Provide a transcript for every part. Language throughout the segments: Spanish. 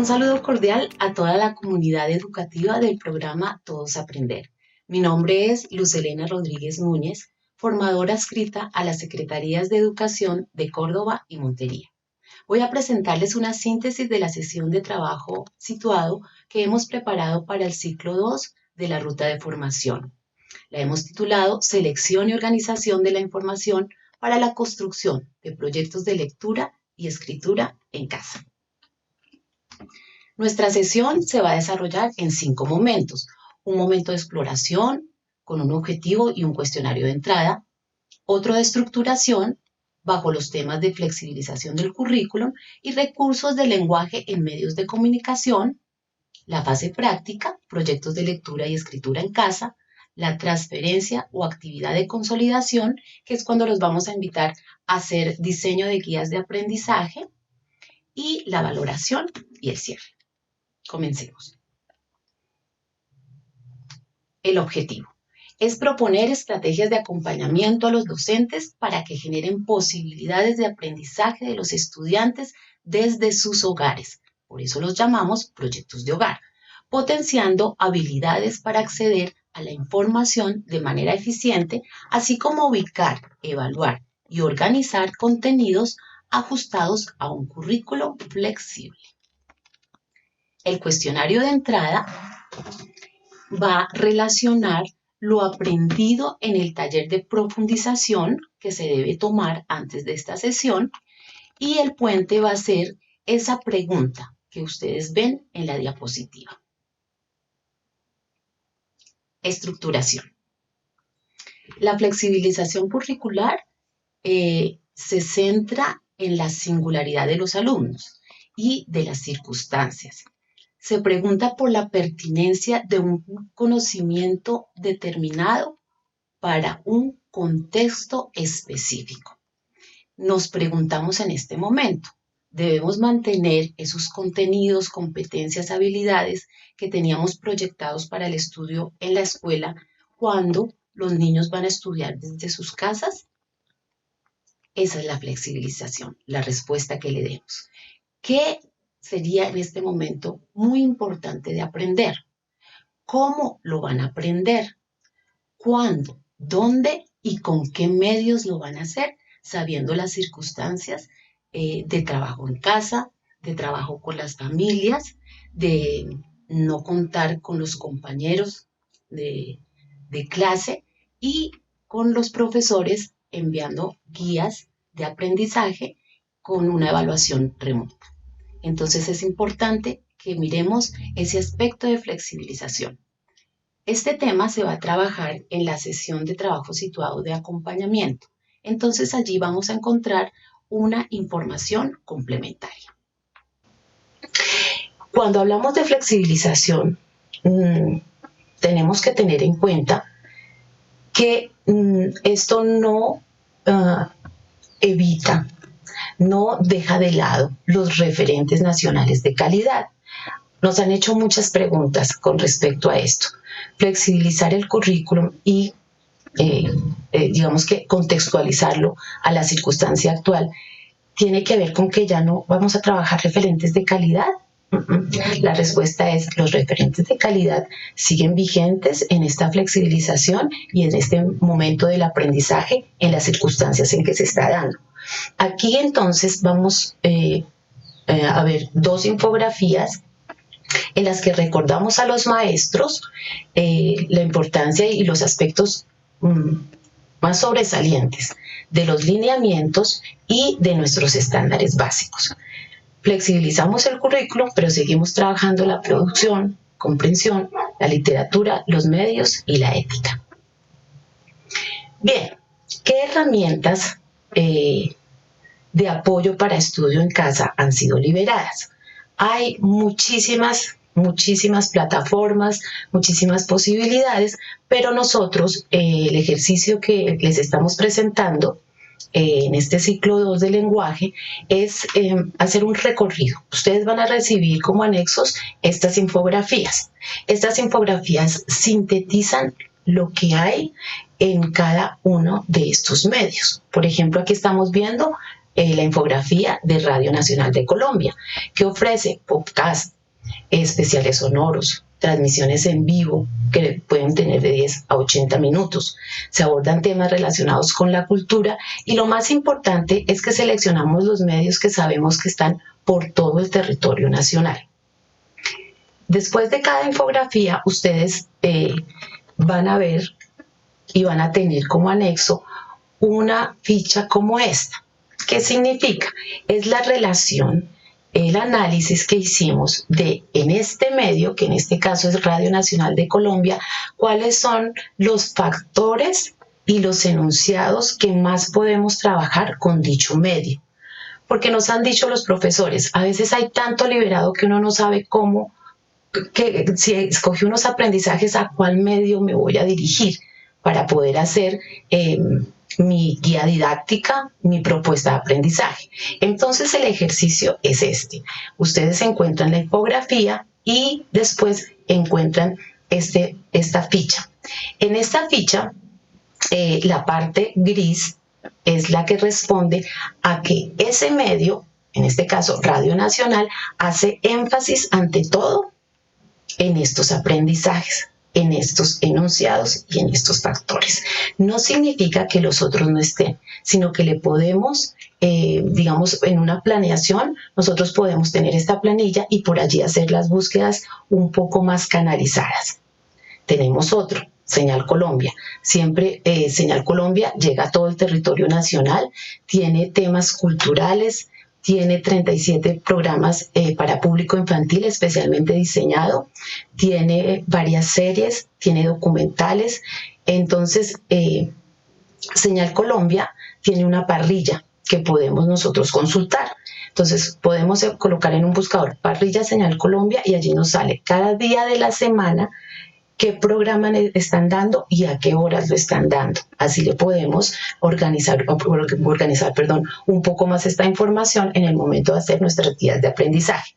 Un saludo cordial a toda la comunidad educativa del programa Todos Aprender. Mi nombre es Luz Helena Rodríguez Núñez, formadora adscrita a las Secretarías de Educación de Córdoba y Montería. Voy a presentarles una síntesis de la sesión de trabajo situado que hemos preparado para el ciclo 2 de la ruta de formación. La hemos titulado Selección y organización de la información para la construcción de proyectos de lectura y escritura en casa. Nuestra sesión se va a desarrollar en 5 momentos. Un momento de exploración con un objetivo y un cuestionario de entrada, otro de estructuración bajo los temas de flexibilización del currículum y recursos de lenguaje en medios de comunicación, la fase práctica, proyectos de lectura y escritura en casa, la transferencia o actividad de consolidación, que es cuando los vamos a invitar a hacer diseño de guías de aprendizaje, y la valoración y el cierre. Comencemos. El objetivo es proponer estrategias de acompañamiento a los docentes para que generen posibilidades de aprendizaje de los estudiantes desde sus hogares. Por eso los llamamos proyectos de hogar, potenciando habilidades para acceder a la información de manera eficiente, así como ubicar, evaluar y organizar contenidos ajustados a un currículo flexible. El cuestionario de entrada va a relacionar lo aprendido en el taller de profundización que se debe tomar antes de esta sesión, y el puente va a ser esa pregunta que ustedes ven en la diapositiva. Estructuración. La flexibilización curricular se centra en la singularidad de los alumnos y de las circunstancias. Se pregunta por la pertinencia de un conocimiento determinado para un contexto específico. Nos preguntamos en este momento, ¿debemos mantener esos contenidos, competencias, habilidades que teníamos proyectados para el estudio en la escuela cuando los niños van a estudiar desde sus casas? Esa es la flexibilización, la respuesta que le demos. ¿Qué sería en este momento muy importante de aprender? ¿Cómo lo van a aprender? ¿Cuándo? ¿Dónde? ¿Y con qué medios lo van a hacer? Sabiendo las circunstancias de trabajo en casa, de trabajo con las familias, de no contar con los compañeros de clase y con los profesores enviando guías de aprendizaje con una evaluación remota. Entonces es importante que miremos ese aspecto de flexibilización. Este tema se va a trabajar en la sesión de trabajo situado de acompañamiento. Entonces allí vamos a encontrar una información complementaria. Cuando hablamos de flexibilización, tenemos que tener en cuenta que esto no evita, no deja de lado los referentes nacionales de calidad. Nos han hecho muchas preguntas con respecto a esto. Flexibilizar el currículum y, digamos que contextualizarlo a la circunstancia actual, ¿tiene que ver con que ya no vamos a trabajar referentes de calidad? La respuesta es, los referentes de calidad siguen vigentes en esta flexibilización y en este momento del aprendizaje en las circunstancias en que se está dando. Aquí entonces vamos a ver 2 infografías en las que recordamos a los maestros la importancia y los aspectos más sobresalientes de los lineamientos y de nuestros estándares básicos. Flexibilizamos el currículo, pero seguimos trabajando la producción, comprensión, la literatura, los medios y la ética. Bien, ¿qué herramientas de apoyo para estudio en casa han sido liberadas? Hay muchísimas plataformas, muchísimas posibilidades, pero nosotros el ejercicio que les estamos presentando en este ciclo 2 de lenguaje es hacer un recorrido. Ustedes van a recibir como anexos estas infografías. Estas infografías sintetizan lo que hay en cada uno de estos medios. Por ejemplo, aquí estamos viendo la infografía de Radio Nacional de Colombia, que ofrece podcasts, especiales sonoros, transmisiones en vivo que pueden tener de 10 a 80 minutos. Se abordan temas relacionados con la cultura y lo más importante es que seleccionamos los medios que sabemos que están por todo el territorio nacional. Después de cada infografía, ustedes van a ver y van a tener como anexo una ficha como esta. ¿Qué significa? Es la relación, el análisis que hicimos de en este medio, que en este caso es Radio Nacional de Colombia, cuáles son los factores y los enunciados que más podemos trabajar con dicho medio. Porque nos han dicho los profesores, a veces hay tanto liberado que uno no sabe cómo, que si escogí unos aprendizajes, a cuál medio me voy a dirigir para poder hacer mi guía didáctica, mi propuesta de aprendizaje. Entonces el ejercicio es este. Ustedes encuentran la infografía y después encuentran esta ficha. En esta ficha, la parte gris es la que responde a que ese medio, en este caso Radio Nacional, hace énfasis ante todo en estos aprendizajes, en estos enunciados y en estos factores. No significa que los otros no estén, sino que le podemos, digamos, en una planeación, nosotros podemos tener esta planilla y por allí hacer las búsquedas un poco más canalizadas. Tenemos otro, Señal Colombia. Siempre Señal Colombia llega a todo el territorio nacional, tiene temas culturales, tiene 37 programas para público infantil especialmente diseñado, tiene varias series, tiene documentales. Entonces, Señal Colombia tiene una parrilla que podemos nosotros consultar. Entonces, podemos colocar en un buscador parrilla Señal Colombia y allí nos sale cada día de la semana qué programa están dando y a qué horas lo están dando. Así le podemos organizar un poco más esta información en el momento de hacer nuestras guías de aprendizaje.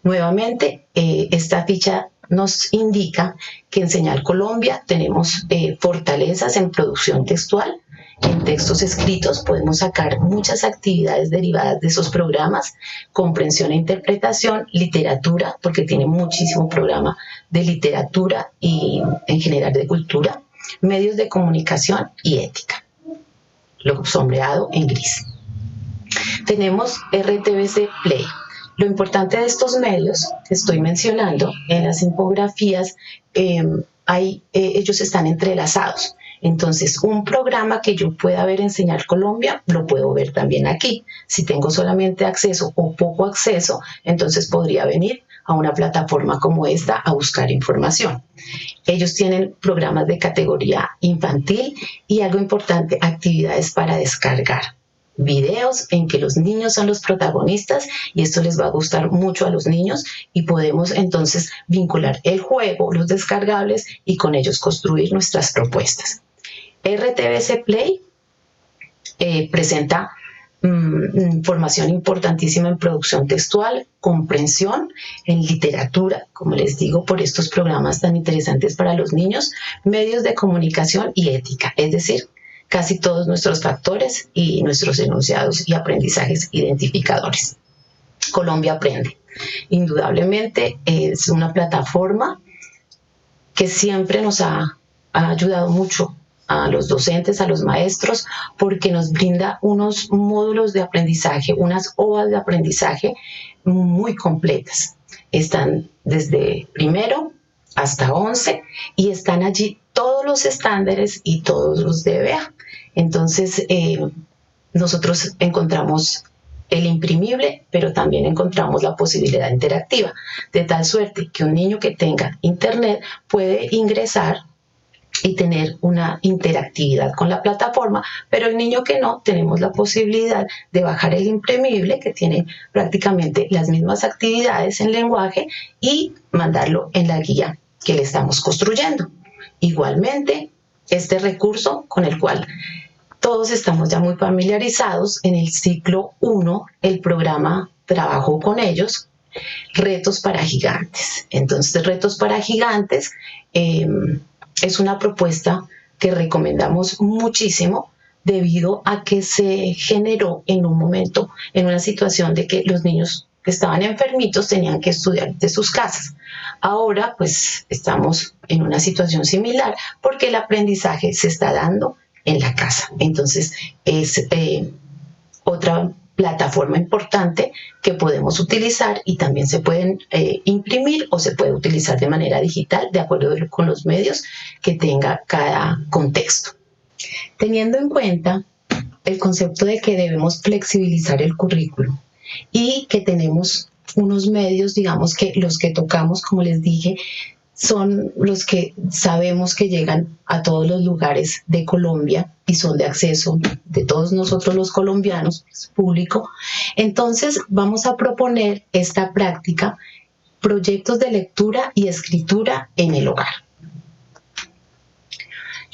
Nuevamente, esta ficha nos indica que en Señal Colombia tenemos fortalezas en producción textual. En textos escritos podemos sacar muchas actividades derivadas de esos programas, comprensión e interpretación, literatura, porque tiene muchísimo programa de literatura y en general de cultura, medios de comunicación y ética, lo sombreado en gris. Tenemos RTBC Play. Lo importante de estos medios que estoy mencionando en las infografías, ellos están entrelazados. Entonces, un programa que yo pueda ver en Señal Colombia, lo puedo ver también aquí. Si tengo solamente acceso o poco acceso, entonces podría venir a una plataforma como esta a buscar información. Ellos tienen programas de categoría infantil y algo importante, actividades para descargar. Videos en que los niños son los protagonistas y esto les va a gustar mucho a los niños y podemos entonces vincular el juego, los descargables y con ellos construir nuestras propuestas. RTBC Play presenta formación importantísima en producción textual, comprensión, en literatura, como les digo, por estos programas tan interesantes para los niños, medios de comunicación y ética, es decir, casi todos nuestros factores y nuestros enunciados y aprendizajes identificadores. Colombia Aprende. Indudablemente es una plataforma que siempre nos ha ayudado mucho a los docentes, a los maestros, porque nos brinda unos módulos de aprendizaje, unas hojas de aprendizaje muy completas. Están desde primero hasta 11 y están allí todos los estándares y todos los DBA. Entonces, nosotros encontramos el imprimible, pero también encontramos la posibilidad interactiva, de tal suerte que un niño que tenga internet puede ingresar y tener una interactividad con la plataforma, pero el niño que no, tenemos la posibilidad de bajar el imprimible, que tiene prácticamente las mismas actividades en lenguaje, y mandarlo en la guía que le estamos construyendo. Igualmente, este recurso con el cual todos estamos ya muy familiarizados en el ciclo 1, el programa Trabajo con ellos, Retos para Gigantes. Entonces, Retos para Gigantes es una propuesta que recomendamos muchísimo debido a que se generó en un momento, en una situación de que los niños que estaban enfermitos tenían que estudiar de sus casas. Ahora pues estamos en una situación similar porque el aprendizaje se está dando en la casa. Entonces es otra plataforma importante que podemos utilizar, y también se pueden imprimir o se puede utilizar de manera digital de acuerdo con los medios que tenga cada contexto. Teniendo en cuenta el concepto de que debemos flexibilizar el currículo y que tenemos unos medios, digamos que los que tocamos, como les dije, son los que sabemos que llegan a todos los lugares de Colombia y son de acceso de todos nosotros los colombianos, es público. Entonces vamos a proponer esta práctica, proyectos de lectura y escritura en el hogar.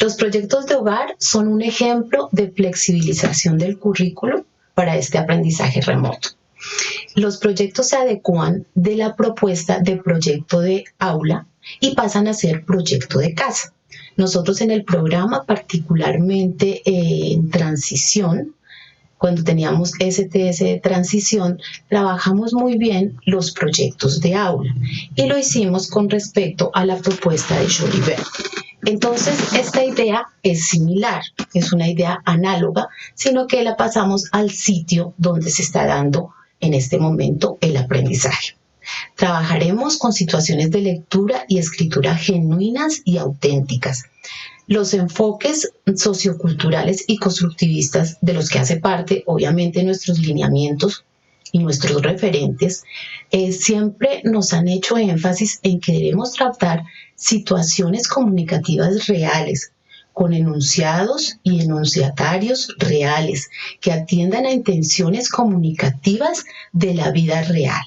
Los proyectos de hogar son un ejemplo de flexibilización del currículo para este aprendizaje remoto. Los proyectos se adecúan de la propuesta de proyecto de aula y pasan a ser proyecto de casa. Nosotros en el programa, particularmente en transición, cuando teníamos STS de transición, trabajamos muy bien los proyectos de aula y lo hicimos con respecto a la propuesta de Jolivet. Entonces, esta idea es similar, es una idea análoga, sino que la pasamos al sitio donde se está dando en este momento el aprendizaje. Trabajaremos con situaciones de lectura y escritura genuinas y auténticas. Los enfoques socioculturales y constructivistas de los que hace parte, obviamente, nuestros lineamientos y nuestros referentes, siempre nos han hecho énfasis en que debemos tratar situaciones comunicativas reales, con enunciados y enunciatarios reales, que atiendan a intenciones comunicativas de la vida real.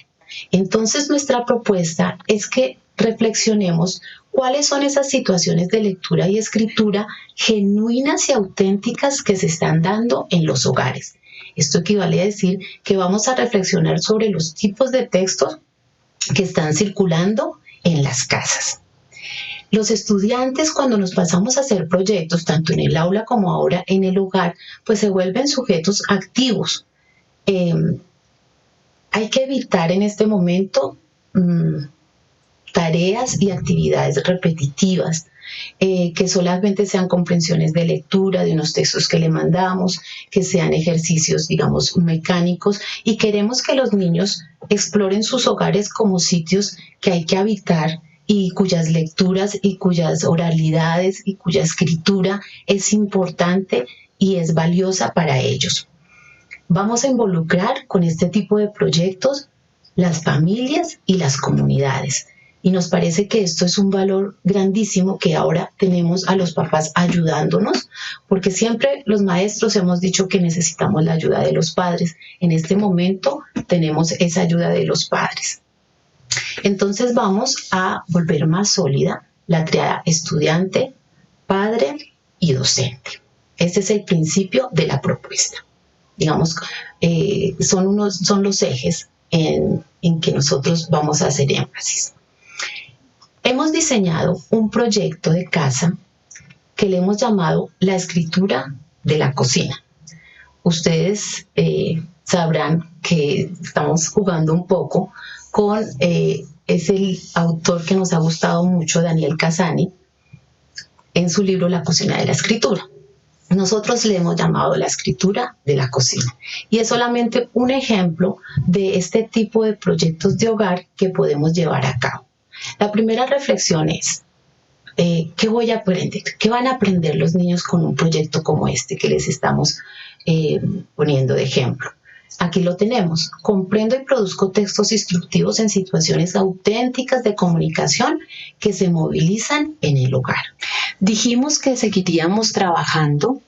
Entonces, nuestra propuesta es que reflexionemos cuáles son esas situaciones de lectura y escritura genuinas y auténticas que se están dando en los hogares. Esto equivale a decir que vamos a reflexionar sobre los tipos de textos que están circulando en las casas. Los estudiantes, cuando nos pasamos a hacer proyectos, tanto en el aula como ahora en el hogar, pues se vuelven sujetos activos. Hay que evitar en este momento tareas y actividades repetitivas, que solamente sean comprensiones de lectura de unos textos que le mandamos, que sean ejercicios, digamos, mecánicos, y queremos que los niños exploren sus hogares como sitios que hay que habitar y cuyas lecturas y cuyas oralidades y cuya escritura es importante y es valiosa para ellos. Vamos a involucrar con este tipo de proyectos las familias y las comunidades. Y nos parece que esto es un valor grandísimo, que ahora tenemos a los papás ayudándonos, porque siempre los maestros hemos dicho que necesitamos la ayuda de los padres. En este momento tenemos esa ayuda de los padres. Entonces vamos a volver más sólida la triada estudiante, padre y docente. Este es el principio de la propuesta. Digamos, son los ejes en que nosotros vamos a hacer énfasis. Hemos diseñado un proyecto de casa que le hemos llamado la escritura de la cocina. Ustedes sabrán que estamos jugando un poco con, es el autor que nos ha gustado mucho, Daniel Casani, en su libro La cocina de la escritura. Nosotros le hemos llamado la escritura de la cocina, y es solamente un ejemplo de este tipo de proyectos de hogar que podemos llevar a cabo. La primera reflexión es, ¿qué voy a aprender? ¿Qué van a aprender los niños con un proyecto como este que les estamos poniendo de ejemplo? Aquí lo tenemos. Comprendo y produzco textos instructivos en situaciones auténticas de comunicación que se movilizan en el hogar. Dijimos que seguiríamos trabajando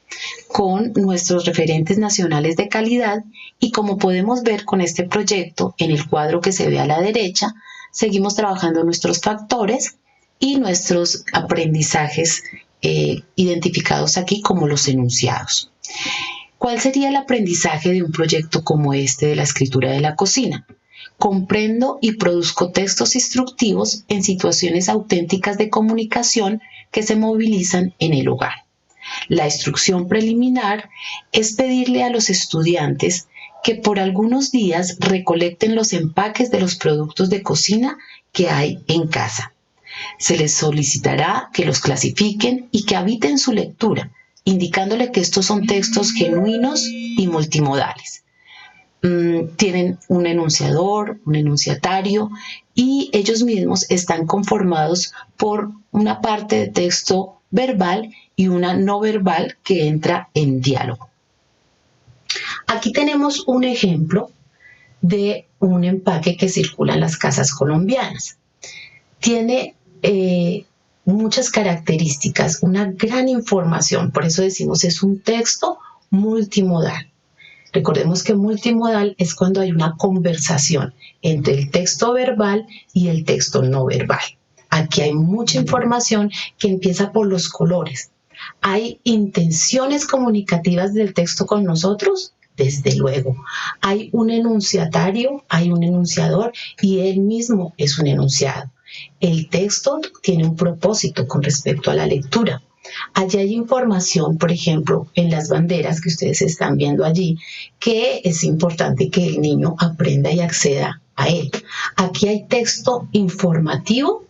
con nuestros referentes nacionales de calidad, y como podemos ver con este proyecto en el cuadro que se ve a la derecha, seguimos trabajando nuestros factores y nuestros aprendizajes identificados aquí como los enunciados. ¿Cuál sería el aprendizaje de un proyecto como este de la escritura de la cocina? Comprendo y produzco textos instructivos en situaciones auténticas de comunicación que se movilizan en el hogar. La instrucción preliminar es pedirle a los estudiantes que por algunos días recolecten los empaques de los productos de cocina que hay en casa. Se les solicitará que los clasifiquen y que habiten su lectura, indicándole que estos son textos genuinos y multimodales. Tienen un enunciador, un enunciatario, y ellos mismos están conformados por una parte de texto verbal y una no verbal que entra en diálogo. Aquí tenemos un ejemplo de un empaque que circula en las casas colombianas. Tiene muchas características, una gran información, por eso decimos es un texto multimodal. Recordemos que multimodal es cuando hay una conversación entre el texto verbal y el texto no verbal. Aquí hay mucha información que empieza por los colores. ¿Hay intenciones comunicativas del texto con nosotros? Desde luego. Hay un enunciatario, hay un enunciador y él mismo es un enunciado. El texto tiene un propósito con respecto a la lectura. Allí hay información, por ejemplo, en las banderas que ustedes están viendo allí, que es importante que el niño aprenda y acceda a él. Aquí hay texto informativo.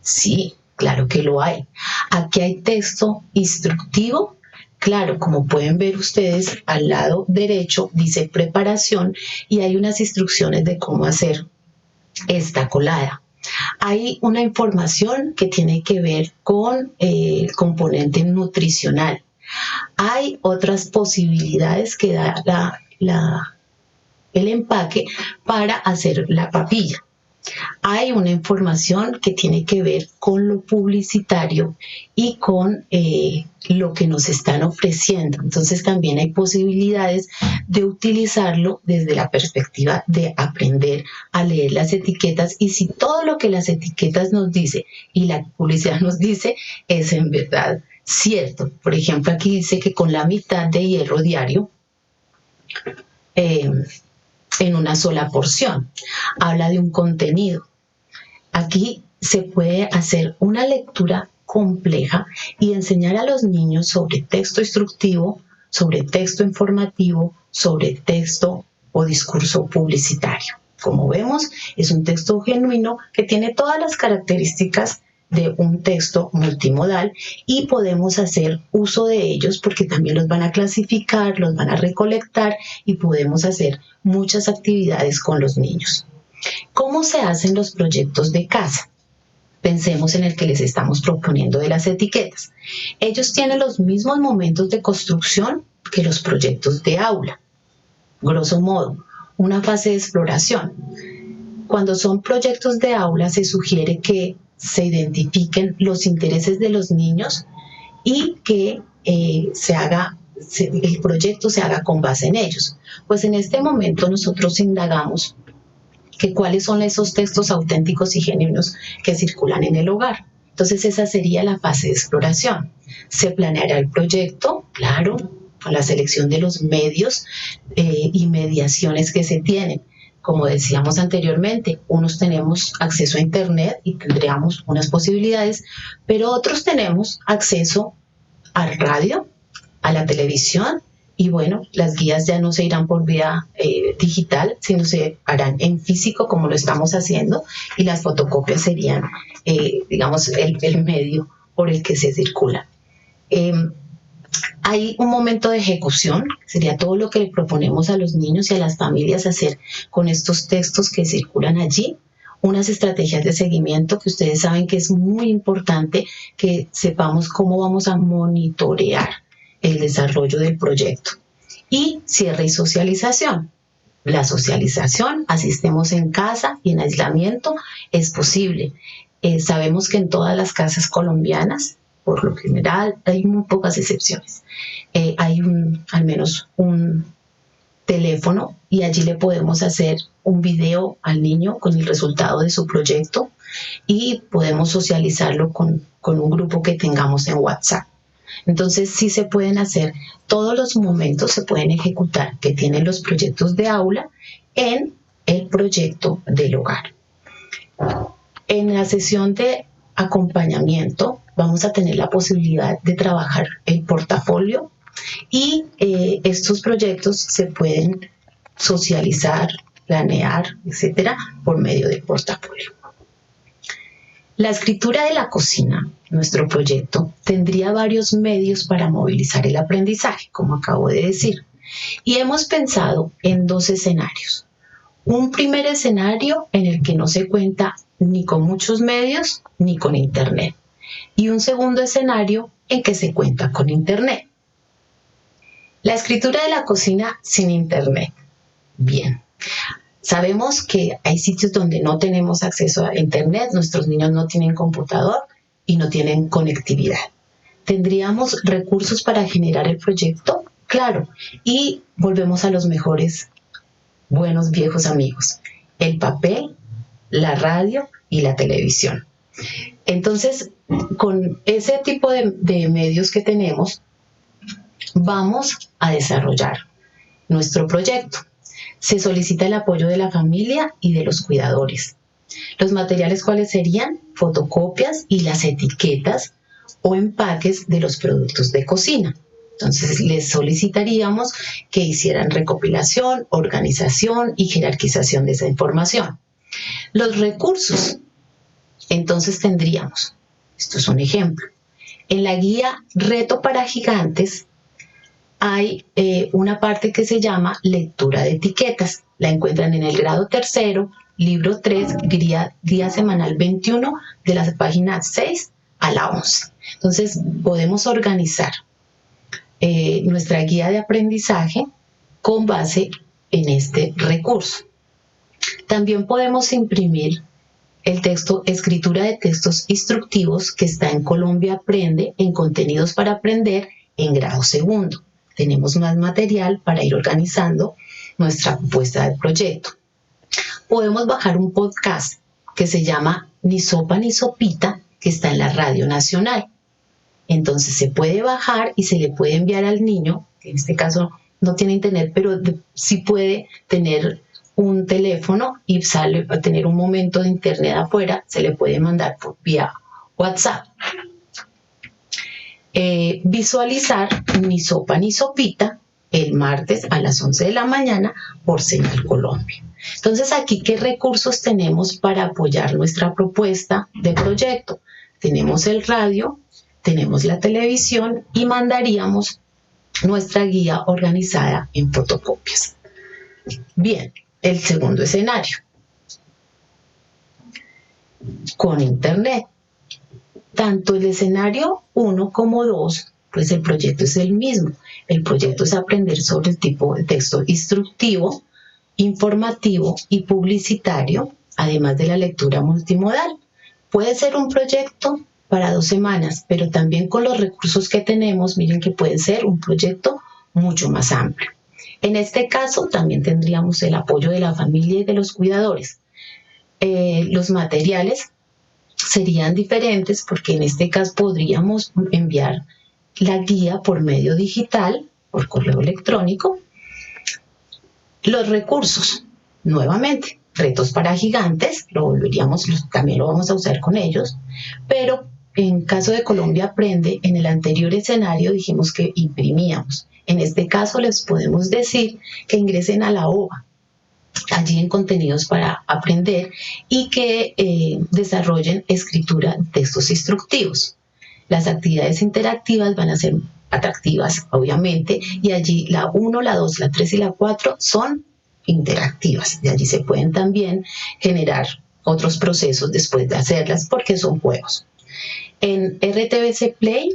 Sí, claro que lo hay. Aquí hay texto instructivo. Claro, como pueden ver ustedes, al lado derecho dice preparación y hay unas instrucciones de cómo hacer esta colada. Hay una información que tiene que ver con el componente nutricional. Hay otras posibilidades que da el empaque para hacer la papilla. Hay una información que tiene que ver con lo publicitario y con lo que nos están ofreciendo. Entonces también hay posibilidades de utilizarlo desde la perspectiva de aprender a leer las etiquetas y si todo lo que las etiquetas nos dice y la publicidad nos dice es en verdad cierto. Por ejemplo, aquí dice que con la mitad de hierro diario en una sola porción. Habla de un contenido. Aquí se puede hacer una lectura compleja y enseñar a los niños sobre texto instructivo, sobre texto informativo, sobre texto o discurso publicitario. Como vemos, es un texto genuino que tiene todas las características de un texto multimodal y podemos hacer uso de ellos porque también los van a clasificar, los van a recolectar y podemos hacer muchas actividades con los niños. ¿Cómo se hacen los proyectos de casa? Pensemos en el que les estamos proponiendo de las etiquetas. Ellos tienen los mismos momentos de construcción que los proyectos de aula. Grosso modo, una fase de exploración. Cuando son proyectos de aula se sugiere que se identifiquen los intereses de los niños y que el proyecto se haga con base en ellos. Pues en este momento nosotros indagamos que cuáles son esos textos auténticos y genuinos que circulan en el hogar. Entonces esa sería la fase de exploración. Se planeará el proyecto, claro, con la selección de los medios y mediaciones que se tienen. Como decíamos anteriormente, unos tenemos acceso a internet y tendríamos unas posibilidades, pero otros tenemos acceso al radio, a la televisión y bueno, las guías ya no se irán por vía digital, sino se harán en físico como lo estamos haciendo y las fotocopias serían, digamos, el medio por el que se circula. Hay un momento de ejecución, sería todo lo que le proponemos a los niños y a las familias hacer con estos textos que circulan allí. Unas estrategias de seguimiento que ustedes saben que es muy importante que sepamos cómo vamos a monitorear el desarrollo del proyecto. Y cierre y socialización. La socialización, así estemos en casa y en aislamiento, es posible. Sabemos que en todas las casas colombianas, por lo general, hay muy pocas excepciones. Hay al menos un teléfono y allí le podemos hacer un video al niño con el resultado de su proyecto y podemos socializarlo con un grupo que tengamos en WhatsApp. Entonces sí se pueden hacer, todos los momentos se pueden ejecutar que tienen los proyectos de aula en el proyecto del hogar. En la sesión de acompañamiento, vamos a tener la posibilidad de trabajar el portafolio y estos proyectos se pueden socializar, planear, etcétera, por medio del portafolio. La escritura de la cocina, nuestro proyecto, tendría varios medios para movilizar el aprendizaje, como acabo de decir, y hemos pensado en 2 escenarios. Un primer escenario en el que no se cuenta ni con muchos medios ni con Internet, y un segundo escenario en que se cuenta con Internet. La escritura de la cocina sin Internet. Bien. Sabemos que hay sitios donde no tenemos acceso a Internet, nuestros niños no tienen computador y no tienen conectividad. ¿Tendríamos recursos para generar el proyecto? Claro, y volvemos a los mejores, buenos viejos amigos, el papel, la radio y la televisión. Entonces, con ese tipo de medios que tenemos, vamos a desarrollar nuestro proyecto. Se solicita el apoyo de la familia y de los cuidadores. Los materiales, ¿cuáles serían? Fotocopias y las etiquetas o empaques de los productos de cocina. Entonces, les solicitaríamos que hicieran recopilación, organización y jerarquización de esa información. Los recursos. Entonces tendríamos, esto es un ejemplo, en la guía Reto para Gigantes, hay una parte que se llama lectura de etiquetas. La encuentran en el grado 3, libro 3, guía semanal 21, de la página 6 a la 11. Entonces, podemos organizar nuestra guía de aprendizaje con base en este recurso. También podemos imprimir el texto, escritura de textos instructivos que está en Colombia Aprende, en contenidos para aprender en grado 2. Tenemos más material para ir organizando nuestra propuesta de proyecto. Podemos bajar un podcast que se llama Ni Sopa ni Sopita, que está en la Radio Nacional. Entonces se puede bajar y se le puede enviar al niño, que en este caso no tiene internet, pero sí puede tener un teléfono y sale a tener un momento de internet afuera, se le puede mandar por vía WhatsApp. Visualizar Ni Sopa ni Sopita el martes a las 11 de la mañana por Señal Colombia. Entonces, aquí, ¿qué recursos tenemos para apoyar nuestra propuesta de proyecto? Tenemos el radio, tenemos la televisión y mandaríamos nuestra guía organizada en fotocopias. Bien, el segundo escenario, con Internet. Tanto el escenario 1 como 2, pues el proyecto es el mismo. El proyecto es aprender sobre el tipo de texto instructivo, informativo y publicitario, además de la lectura multimodal. Puede ser un proyecto para 2 semanas, pero también con los recursos que tenemos, miren que puede ser un proyecto mucho más amplio. En este caso, también tendríamos el apoyo de la familia y de los cuidadores. Los materiales serían diferentes porque en este caso podríamos enviar la guía por medio digital, por correo electrónico. Los recursos, nuevamente, retos para gigantes, también lo vamos a usar con ellos, pero en caso de Colombia Aprende, en el anterior escenario dijimos que imprimíamos. En este caso les podemos decir que ingresen a la OVA, allí en contenidos para aprender, y que desarrollen escritura de textos instructivos. Las actividades interactivas van a ser atractivas, obviamente, y allí la 1, la 2, la 3 y la 4 son interactivas. De allí se pueden también generar otros procesos después de hacerlas porque son juegos. En RTBC Play,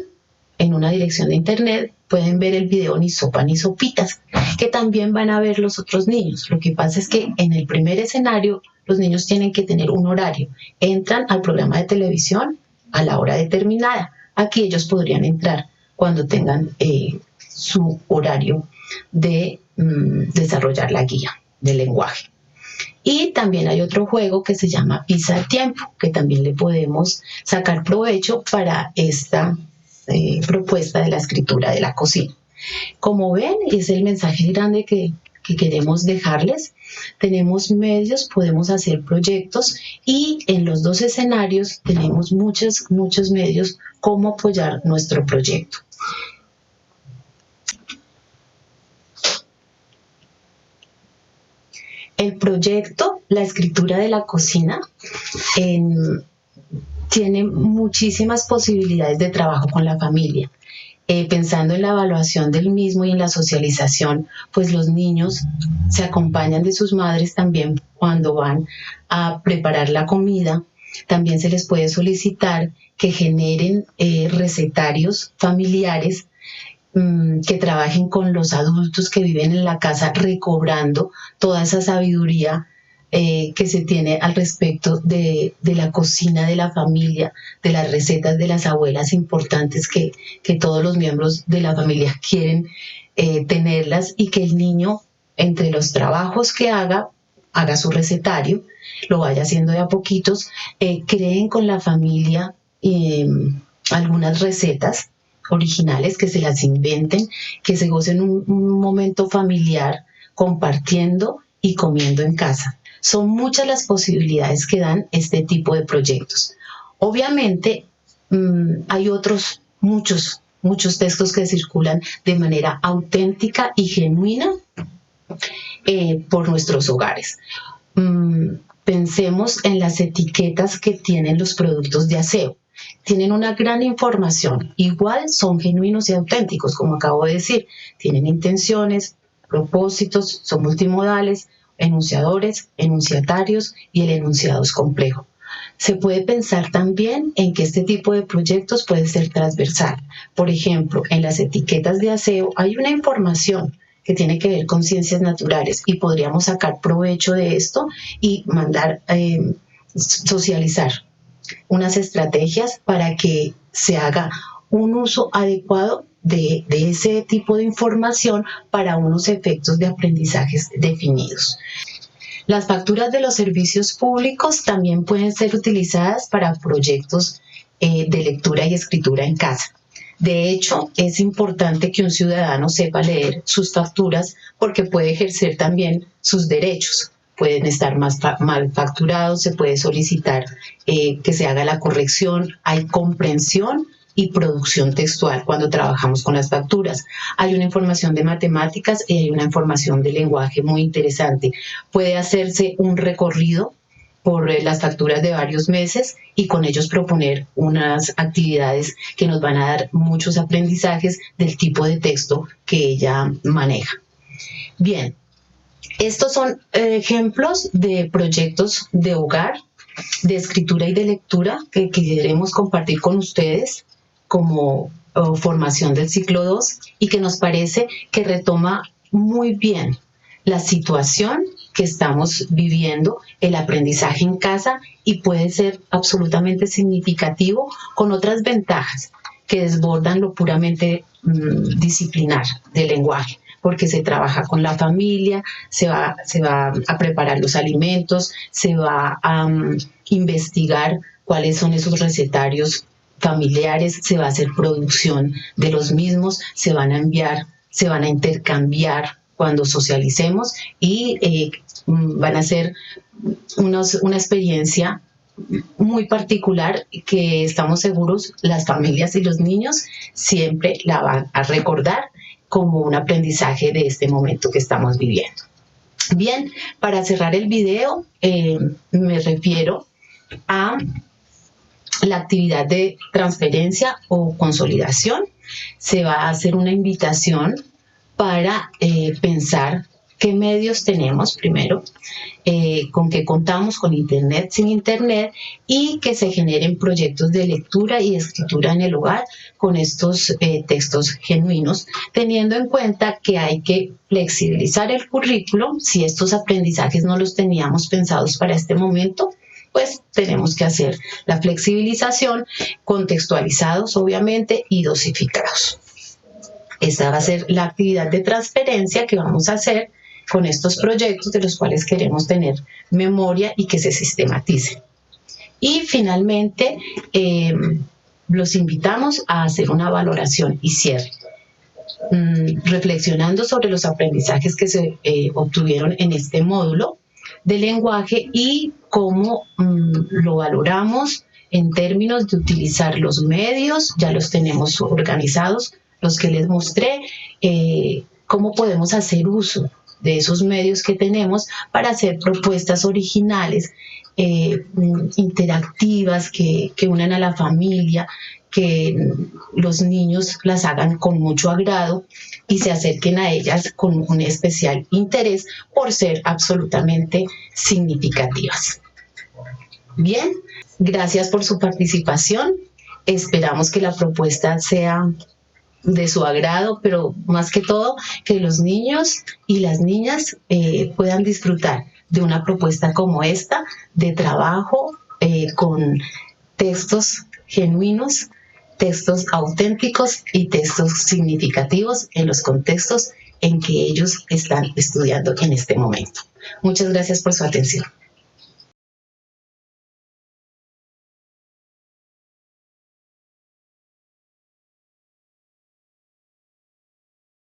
en una dirección de internet, pueden ver el video Ni Sopa ni Sopitas, que también van a ver los otros niños. Lo que pasa es que en el primer escenario los niños tienen que tener un horario. Entran al programa de televisión a la hora determinada. Aquí ellos podrían entrar cuando tengan su horario de desarrollar la guía del lenguaje. Y también hay otro juego que se llama Pisa al Tiempo, que también le podemos sacar provecho para esta propuesta de la escritura de la cocina. Como ven, es el mensaje grande que queremos dejarles. tenemos medios, podemos hacer proyectos y en los dos escenarios tenemos muchos medios cómo apoyar nuestro proyecto. El proyecto, la escritura de la cocina, tiene muchísimas posibilidades de trabajo con la familia. Pensando en la evaluación del mismo y en la socialización, pues los niños se acompañan de sus madres también cuando van a preparar la comida. También se les puede solicitar que generen recetarios familiares que trabajen con los adultos que viven en la casa, recobrando toda esa sabiduría que se tiene al respecto de la cocina de la familia, de las recetas de las abuelas importantes que todos los miembros de la familia quieren tenerlas, y que el niño, entre los trabajos que haga su recetario, lo vaya haciendo de a poquitos, creen con la familia algunas recetas originales, que se las inventen, que se gocen un momento familiar compartiendo y comiendo en casa. Son muchas las posibilidades que dan este tipo de proyectos. Obviamente hay otros muchos textos que circulan de manera auténtica y genuina por nuestros hogares. Pensemos en las etiquetas que tienen los productos de aseo. Tienen una gran información, igual son genuinos y auténticos, como acabo de decir. Tienen intenciones, propósitos, son multimodales, enunciadores, enunciatarios, y el enunciado es complejo. Se puede pensar también en que este tipo de proyectos puede ser transversal. Por ejemplo, en las etiquetas de aseo hay una información que tiene que ver con ciencias naturales, y podríamos sacar provecho de esto y mandar socializar unas estrategias para que se haga un uso adecuado de ese tipo de información para unos efectos de aprendizajes definidos. Las facturas de los servicios públicos también pueden ser utilizadas para proyectos de lectura y escritura en casa. De hecho, es importante que un ciudadano sepa leer sus facturas, porque puede ejercer también sus derechos. Pueden estar mal facturados, se puede solicitar que se haga la corrección. Hay comprensión y producción textual cuando trabajamos con las facturas. Hay una información de matemáticas y hay una información de lenguaje muy interesante. Puede hacerse un recorrido por las facturas de varios meses y con ellos proponer unas actividades que nos van a dar muchos aprendizajes del tipo de texto que ella maneja. Bien, estos son ejemplos de proyectos de hogar, de escritura y de lectura que queremos compartir con ustedes como formación del ciclo 2, y que nos parece que retoma muy bien la situación que estamos viviendo, el aprendizaje en casa, y puede ser absolutamente significativo, con otras ventajas que desbordan lo puramente disciplinar del lenguaje, porque se trabaja con la familia, se va a preparar los alimentos, se va a investigar cuáles son esos recetarios familiares, se va a hacer producción de los mismos, se van a enviar, se van a intercambiar cuando socialicemos, y van a ser una experiencia muy particular que estamos seguros las familias y los niños siempre la van a recordar como un aprendizaje de este momento que estamos viviendo. Bien, para cerrar el video, me refiero a la actividad de transferencia o consolidación. Se va a hacer una invitación para pensar qué medios tenemos primero, con qué contamos, con internet, sin internet, y que se generen proyectos de lectura y escritura en el hogar con estos textos genuinos, teniendo en cuenta que hay que flexibilizar el currículo. Si estos aprendizajes no los teníamos pensados para este momento, pues tenemos que hacer la flexibilización, contextualizados obviamente y dosificados. Esta va a ser la actividad de transferencia que vamos a hacer con estos proyectos, de los cuales queremos tener memoria y que se sistematicen. Y finalmente, los invitamos a hacer una valoración y cierre. reflexionando sobre los aprendizajes que se obtuvieron en este módulo de lenguaje y cómo lo valoramos en términos de utilizar los medios. Ya los tenemos organizados, los que les mostré, cómo podemos hacer uso de esos medios que tenemos para hacer propuestas originales, interactivas, que unan a la familia, que los niños las hagan con mucho agrado y se acerquen a ellas con un especial interés por ser absolutamente significativas. Bien, gracias por su participación. Esperamos que la propuesta sea de su agrado, pero más que todo que los niños y las niñas puedan disfrutar de una propuesta como esta, de trabajo con textos genuinos, textos auténticos y textos significativos en los contextos en que ellos están estudiando en este momento. Muchas gracias por su atención.